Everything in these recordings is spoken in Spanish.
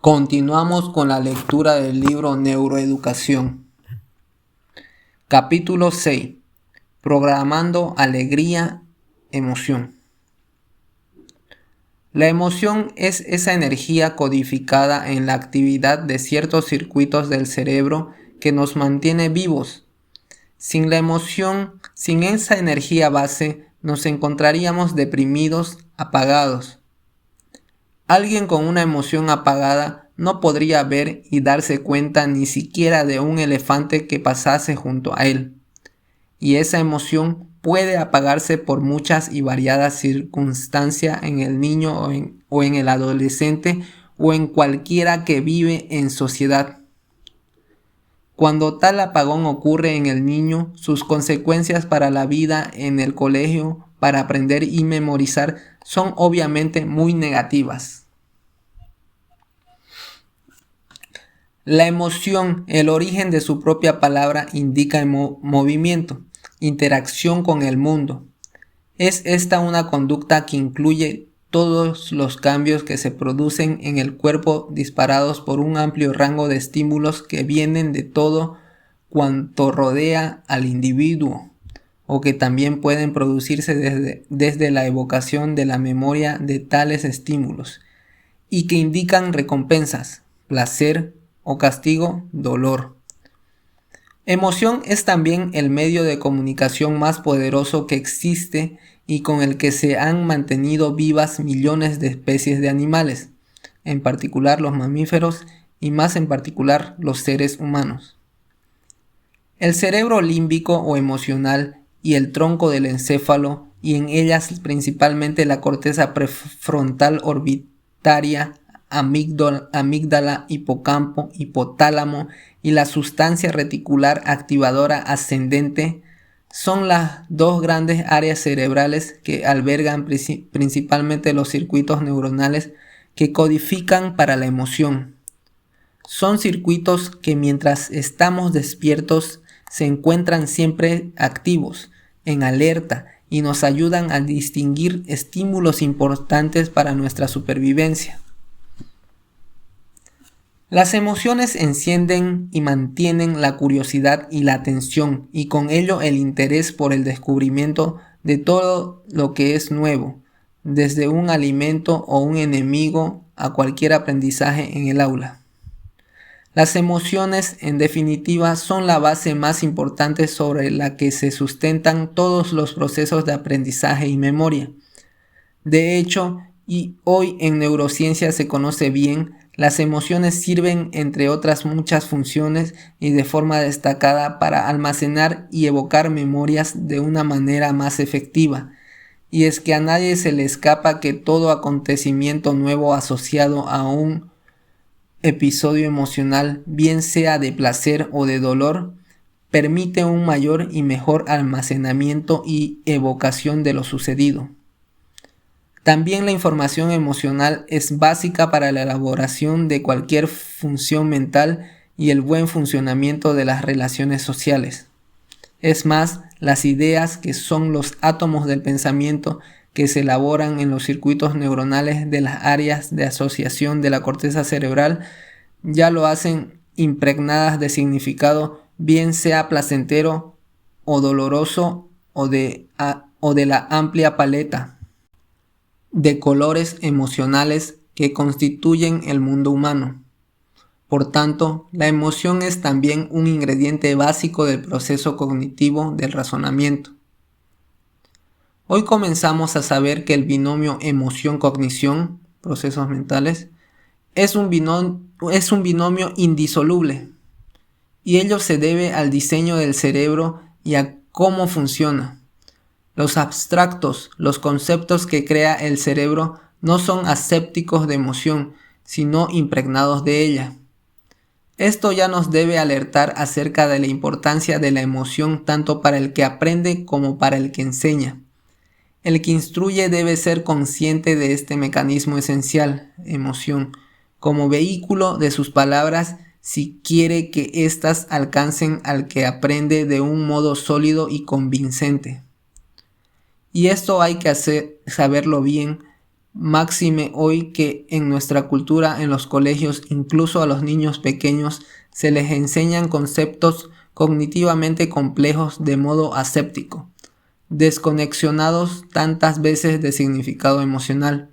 Continuamos con la lectura del libro Neuroeducación. Capítulo 6. Programando alegría, emoción. La emoción es esa energía codificada en la actividad de ciertos circuitos del cerebro que nos mantiene vivos. Sin la emoción, sin esa energía base, nos encontraríamos deprimidos, apagados. Alguien con una emoción apagada no podría ver y darse cuenta ni siquiera de un elefante que pasase junto a él. Y esa emoción puede apagarse por muchas y variadas circunstancias en el niño o en el adolescente o en cualquiera que vive en sociedad. Cuando tal apagón ocurre en el niño, sus consecuencias para la vida en el colegio, para aprender y memorizar, son obviamente muy negativas. La emoción, el origen de su propia palabra, indica movimiento, interacción con el mundo. Es esta una conducta que incluye todos los cambios que se producen en el cuerpo disparados por un amplio rango de estímulos que vienen de todo cuanto rodea al individuo, o que también pueden producirse desde la evocación de la memoria de tales estímulos, y que indican recompensas, placer o castigo, dolor. Emoción es también el medio de comunicación más poderoso que existe y con el que se han mantenido vivas millones de especies de animales, en particular los mamíferos y más en particular los seres humanos. El cerebro límbico o emocional y el tronco del encéfalo, y en ellas principalmente la corteza prefrontal orbitaria, amígdala, hipocampo, hipotálamo y la sustancia reticular activadora ascendente son las dos grandes áreas cerebrales que albergan principalmente los circuitos neuronales que codifican para la emoción. Son circuitos que mientras estamos despiertos se encuentran siempre activos, en alerta, y nos ayudan a distinguir estímulos importantes para nuestra supervivencia. Las emociones encienden y mantienen la curiosidad y la atención, y con ello el interés por el descubrimiento de todo lo que es nuevo, desde un alimento o un enemigo a cualquier aprendizaje en el aula. Las emociones, en definitiva, son la base más importante sobre la que se sustentan todos los procesos de aprendizaje y memoria. De hecho, y hoy en neurociencia se conoce bien, las emociones sirven, entre otras muchas funciones y de forma destacada, para almacenar y evocar memorias de una manera más efectiva. Y es que a nadie se le escapa que todo acontecimiento nuevo asociado a un episodio emocional, bien sea de placer o de dolor, permite un mayor y mejor almacenamiento y evocación de lo sucedido. También la información emocional es básica para la elaboración de cualquier función mental y el buen funcionamiento de las relaciones sociales. Es más, las ideas, que son los átomos del pensamiento que se elaboran en los circuitos neuronales de las áreas de asociación de la corteza cerebral, ya lo hacen impregnadas de significado, bien sea placentero o doloroso o de la amplia paleta de colores emocionales que constituyen el mundo humano. Por tanto, la emoción es también un ingrediente básico del proceso cognitivo del razonamiento. Hoy comenzamos a saber que el binomio emoción-cognición, procesos mentales, es un binomio indisoluble, y ello se debe al diseño del cerebro y a cómo funciona. Los abstractos, los conceptos que crea el cerebro, no son asépticos de emoción, sino impregnados de ella. Esto ya nos debe alertar acerca de la importancia de la emoción tanto para el que aprende como para el que enseña. El que instruye debe ser consciente de este mecanismo esencial, emoción, como vehículo de sus palabras si quiere que éstas alcancen al que aprende de un modo sólido y convincente. Y esto hay que saberlo bien, máxime hoy que en nuestra cultura, en los colegios, incluso a los niños pequeños, se les enseñan conceptos cognitivamente complejos de modo aséptico, desconexionados tantas veces de significado emocional.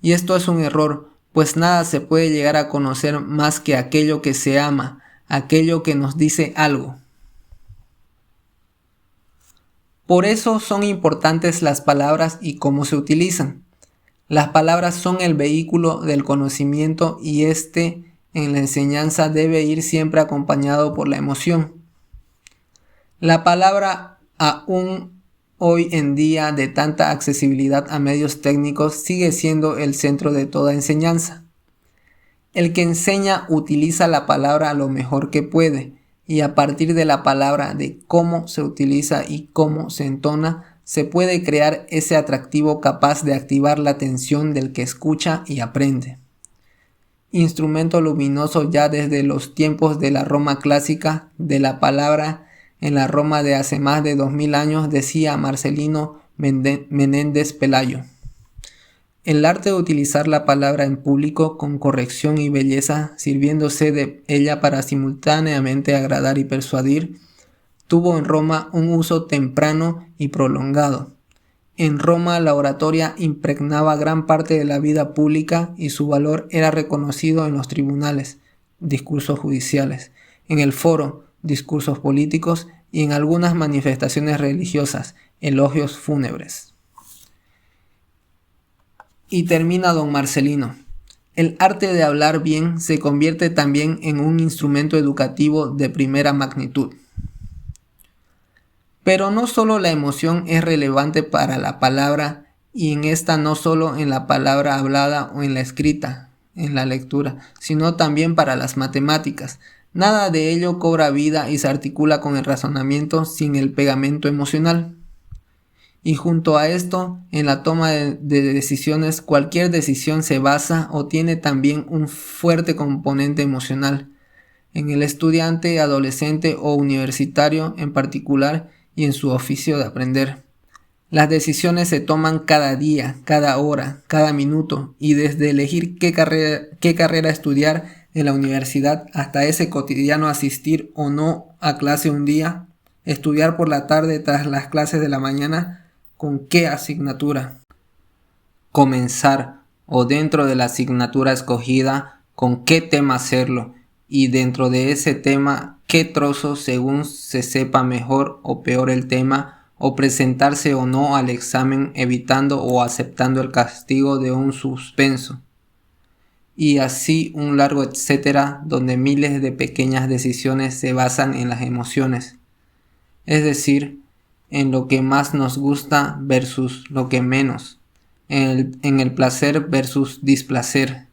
Y esto es un error, pues nada se puede llegar a conocer más que aquello que se ama, aquello que nos dice algo. Por eso son importantes las palabras y cómo se utilizan. Las palabras son el vehículo del conocimiento y en la enseñanza debe ir siempre acompañado por la emoción. La palabra, aún hoy en día de tanta accesibilidad a medios técnicos, sigue siendo el centro de toda enseñanza. El que enseña utiliza la palabra lo mejor que puede, y a partir de la palabra, de cómo se utiliza y cómo se entona, se puede crear ese atractivo capaz de activar la atención del que escucha y aprende. Instrumento luminoso ya desde los tiempos de la Roma clásica, de la palabra en la Roma de hace más de 2000 años, decía Marcelino Menéndez Pelayo. El arte de utilizar la palabra en público con corrección y belleza, sirviéndose de ella para simultáneamente agradar y persuadir, tuvo en Roma un uso temprano y prolongado. En Roma la oratoria impregnaba gran parte de la vida pública y su valor era reconocido en los tribunales, discursos judiciales, en el foro, discursos políticos y en algunas manifestaciones religiosas, elogios fúnebres. Y termina don Marcelino. El arte de hablar bien se convierte también en un instrumento educativo de primera magnitud. Pero no solo la emoción es relevante para la palabra, y en esta no solo en la palabra hablada o en la escrita, en la lectura, sino también para las matemáticas. Nada de ello cobra vida y se articula con el razonamiento sin el pegamento emocional. Y junto a esto, en la toma de decisiones, cualquier decisión se basa o tiene también un fuerte componente emocional. En el estudiante, adolescente o universitario en particular y en su oficio de aprender. Las decisiones se toman cada día, cada hora, cada minuto y desde elegir qué carrera estudiar en la universidad hasta ese cotidiano asistir o no a clase un día, estudiar por la tarde tras las clases de la mañana, con qué asignatura comenzar o dentro de la asignatura escogida con qué tema hacerlo y dentro de ese tema qué trozo según se sepa mejor o peor el tema o presentarse o no al examen evitando o aceptando el castigo de un suspenso y así un largo etcétera donde miles de pequeñas decisiones se basan en las emociones, es decir, en lo que más nos gusta versus lo que menos, en el placer versus displacer.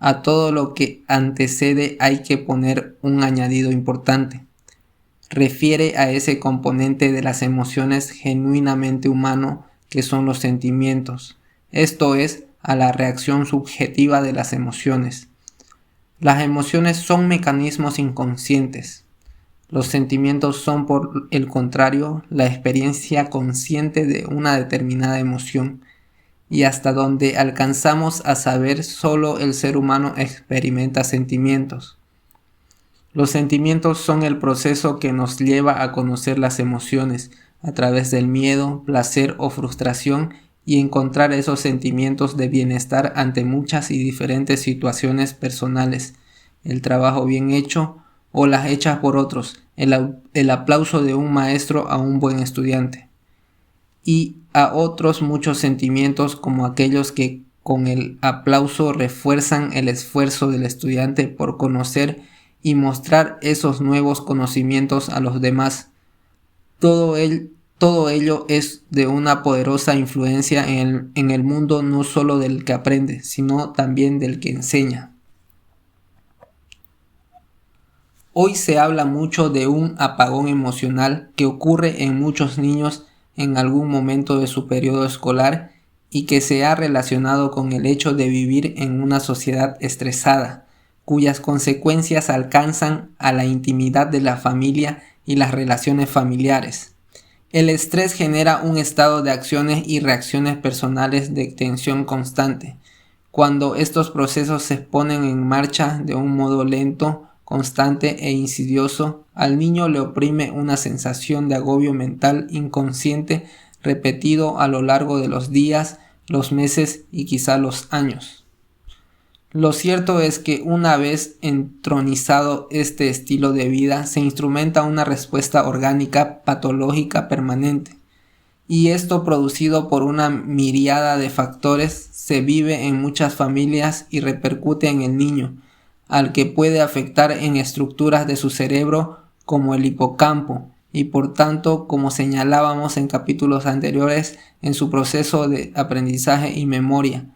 A todo lo que antecede hay que poner un añadido importante. Refiere a ese componente de las emociones genuinamente humano que son los sentimientos, esto es, a la reacción subjetiva de las emociones. Las emociones son mecanismos inconscientes. Los sentimientos son, por el contrario, la experiencia consciente de una determinada emoción, y hasta donde alcanzamos a saber, solo el ser humano experimenta sentimientos. Los sentimientos son el proceso que nos lleva a conocer las emociones, a través del miedo, placer o frustración, y encontrar esos sentimientos de bienestar ante muchas y diferentes situaciones personales, el trabajo bien hecho, o las hechas por otros, el aplauso de un maestro a un buen estudiante, y a otros muchos sentimientos como aquellos que con el aplauso refuerzan el esfuerzo del estudiante por conocer y mostrar esos nuevos conocimientos a los demás. Todo ello es de una poderosa influencia en el mundo no solo del que aprende, sino también del que enseña. Hoy se habla mucho de un apagón emocional que ocurre en muchos niños en algún momento de su periodo escolar y que se ha relacionado con el hecho de vivir en una sociedad estresada, cuyas consecuencias alcanzan a la intimidad de la familia y las relaciones familiares. El estrés genera un estado de acciones y reacciones personales de tensión constante. Cuando estos procesos se ponen en marcha de un modo lento, constante e insidioso, al niño le oprime una sensación de agobio mental inconsciente repetido a lo largo de los días, los meses y quizá los años. Lo cierto es que una vez entronizado este estilo de vida, se instrumenta una respuesta orgánica patológica permanente, y esto producido por una miríada de factores se vive en muchas familias y repercute en el niño, al que puede afectar en estructuras de su cerebro como el hipocampo y por tanto, como señalábamos en capítulos anteriores, en su proceso de aprendizaje y memoria,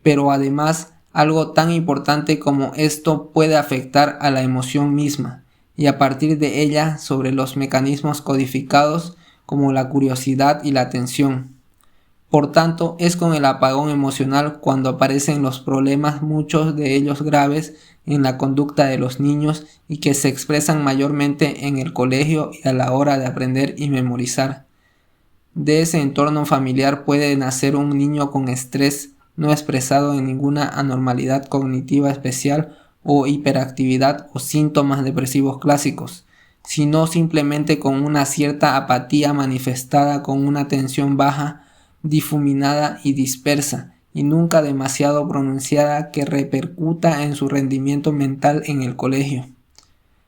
pero además algo tan importante como esto puede afectar a la emoción misma y a partir de ella sobre los mecanismos codificados como la curiosidad y la atención. Por tanto, es con el apagón emocional cuando aparecen los problemas, muchos de ellos graves, en la conducta de los niños y que se expresan mayormente en el colegio y a la hora de aprender y memorizar. De ese entorno familiar puede nacer un niño con estrés no expresado en ninguna anormalidad cognitiva especial o hiperactividad o síntomas depresivos clásicos, sino simplemente con una cierta apatía manifestada con una tensión baja, difuminada y dispersa, y nunca demasiado pronunciada que repercuta en su rendimiento mental en el colegio.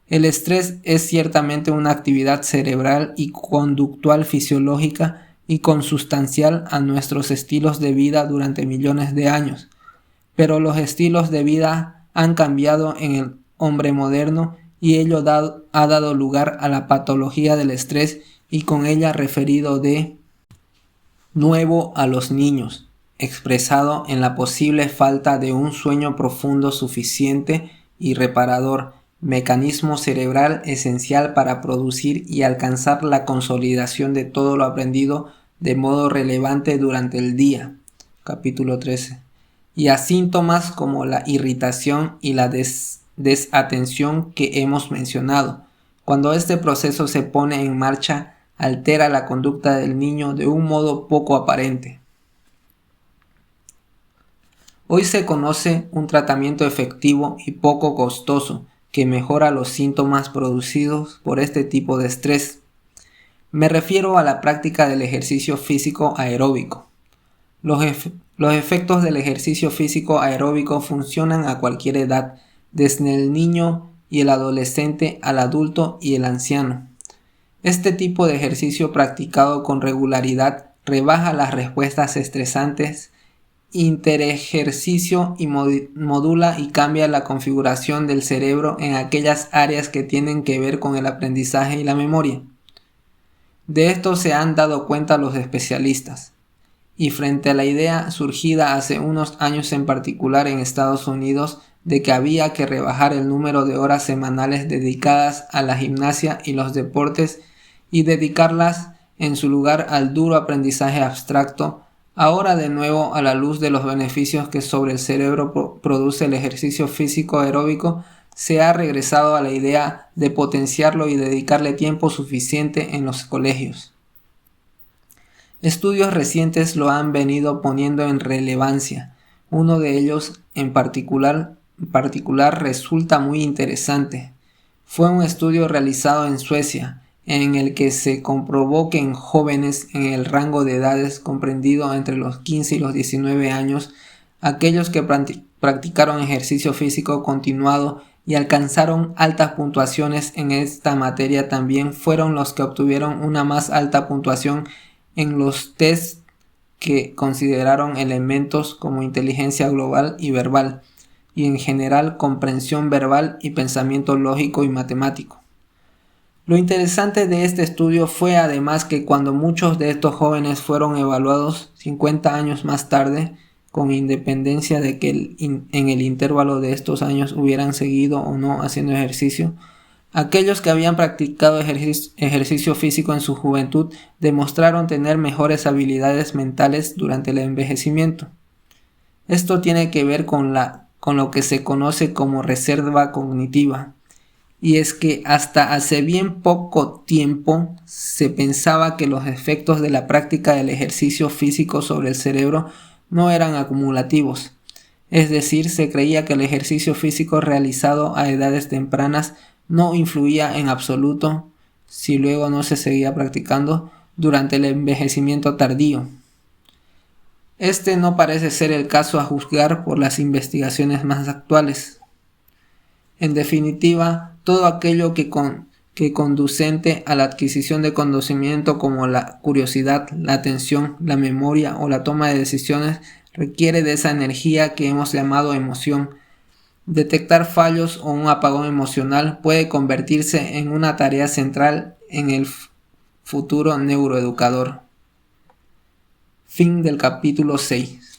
El estrés es ciertamente una actividad cerebral y conductual fisiológica y consustancial a nuestros estilos de vida durante millones de años, pero los estilos de vida han cambiado en el hombre moderno y ello ha dado lugar a la patología del estrés y con ella referido de nuevo a los niños, expresado en la posible falta de un sueño profundo suficiente y reparador, mecanismo cerebral esencial para producir y alcanzar la consolidación de todo lo aprendido de modo relevante durante el día. Capítulo 13. Y a síntomas como la irritación y la desatención que hemos mencionado. Cuando este proceso se pone en marcha, altera la conducta del niño de un modo poco aparente. Hoy se conoce un tratamiento efectivo y poco costoso que mejora los síntomas producidos por este tipo de estrés. Me refiero a la práctica del ejercicio físico aeróbico. Los efectos del ejercicio físico aeróbico funcionan a cualquier edad, desde el niño y el adolescente al adulto y el anciano. Este tipo de ejercicio practicado con regularidad rebaja las respuestas estresantes, interejercicio y modula y cambia la configuración del cerebro en aquellas áreas que tienen que ver con el aprendizaje y la memoria. De esto se han dado cuenta los especialistas, y frente a la idea surgida hace unos años en particular en Estados Unidos de que había que rebajar el número de horas semanales dedicadas a la gimnasia y los deportes y dedicarlas en su lugar al duro aprendizaje abstracto, ahora de nuevo a la luz de los beneficios que sobre el cerebro produce el ejercicio físico aeróbico, se ha regresado a la idea de potenciarlo y dedicarle tiempo suficiente en los colegios. Estudios recientes lo han venido poniendo en relevancia. Uno de ellos en particular resulta muy interesante. Fue un estudio realizado en Suecia, en el que se comprobó que en jóvenes en el rango de edades comprendido entre los 15 y los 19 años, aquellos que practicaron ejercicio físico continuado y alcanzaron altas puntuaciones en esta materia también fueron los que obtuvieron una más alta puntuación en los tests que consideraron elementos como inteligencia global y verbal, y en general comprensión verbal y pensamiento lógico y matemático. Lo interesante de este estudio fue además que cuando muchos de estos jóvenes fueron evaluados 50 años más tarde, con independencia de que en el intervalo de estos años hubieran seguido o no haciendo ejercicio, aquellos que habían practicado ejercicio físico en su juventud demostraron tener mejores habilidades mentales durante el envejecimiento. Esto tiene que ver con lo que se conoce como reserva cognitiva, y es que hasta hace bien poco tiempo se pensaba que los efectos de la práctica del ejercicio físico sobre el cerebro no eran acumulativos. Es decir, se creía que el ejercicio físico realizado a edades tempranas no influía en absoluto si luego no se seguía practicando durante el envejecimiento tardío. Este no parece ser el caso a juzgar por las investigaciones más actuales. En definitiva, todo aquello que conducente a la adquisición de conocimiento como la curiosidad, la atención, la memoria o la toma de decisiones requiere de esa energía que hemos llamado emoción. Detectar fallos o un apagón emocional puede convertirse en una tarea central en el futuro neuroeducador. Fin del capítulo 6.